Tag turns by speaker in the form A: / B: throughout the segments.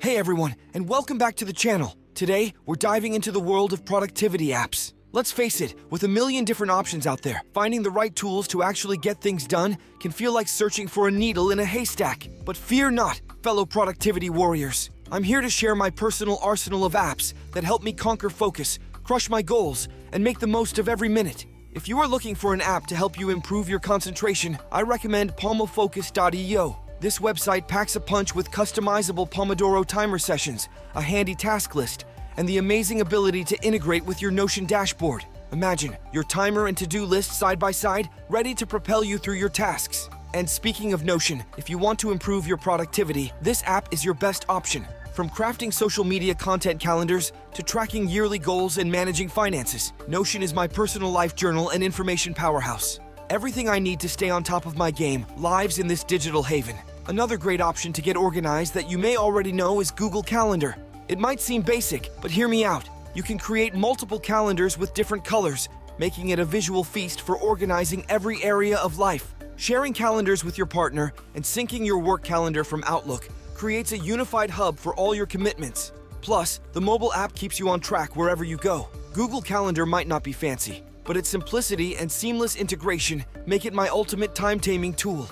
A: Hey everyone, and welcome back to the channel. Today, we're diving into the world of productivity apps. Let's face it, with a million different options out there, finding the right tools to actually get things done can feel like searching for a needle in a haystack. But fear not, fellow productivity warriors. I'm here to share my personal arsenal of apps that help me conquer focus, crush my goals, and make the most of every minute. If you are looking for an app to help you improve your concentration, I recommend pomofocus.io. This website packs a punch with customizable Pomodoro timer sessions, a handy task list, and the amazing ability to integrate with your Notion dashboard. Imagine your timer and to-do list side by side, ready to propel you through your tasks. And speaking of Notion, if you want to improve your productivity, this app is your best option. From crafting social media content calendars to tracking yearly goals and managing finances, Notion is my personal life journal and information powerhouse. Everything I need to stay on top of my game lives in this digital haven. Another great option to get organized that you may already know is Google Calendar. It might seem basic, but hear me out. You can create multiple calendars with different colors, making it a visual feast for organizing every area of life. Sharing calendars with your partner and syncing your work calendar from Outlook creates a unified hub for all your commitments. Plus, the mobile app keeps you on track wherever you go. Google Calendar might not be fancy, but its simplicity and seamless integration make it my ultimate time-taming tool.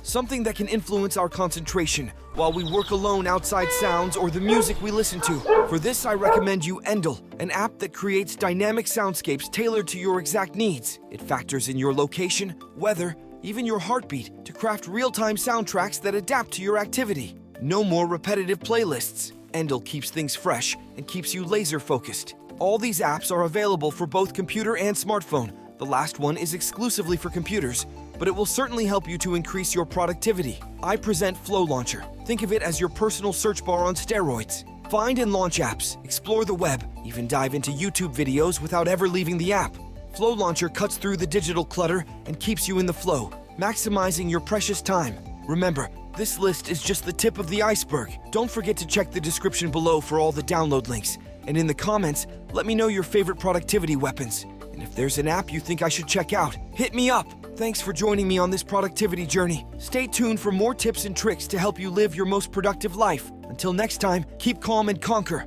A: Something that can influence our concentration while we work alone outside sounds or the music we listen to. For this, I recommend you Endel, an app that creates dynamic soundscapes tailored to your exact needs. It factors in your location, weather, even your heartbeat to craft real-time soundtracks that adapt to your activity. No more repetitive playlists. Endel keeps things fresh and keeps you laser-focused. All these apps are available for both computer and smartphone. The last one is exclusively for computers, but it will certainly help you to increase your productivity. I present Flow Launcher. Think of it as your personal search bar on steroids. Find and launch apps, explore the web, even dive into YouTube videos without ever leaving the app. Flow Launcher cuts through the digital clutter and keeps you in the flow, maximizing your precious time. Remember, this list is just the tip of the iceberg. Don't forget to check the description below for all the download links. And in the comments, let me know your favorite productivity weapons. And if there's an app you think I should check out, hit me up. Thanks for joining me on this productivity journey. Stay tuned for more tips and tricks to help you live your most productive life. Until next time, keep calm and conquer.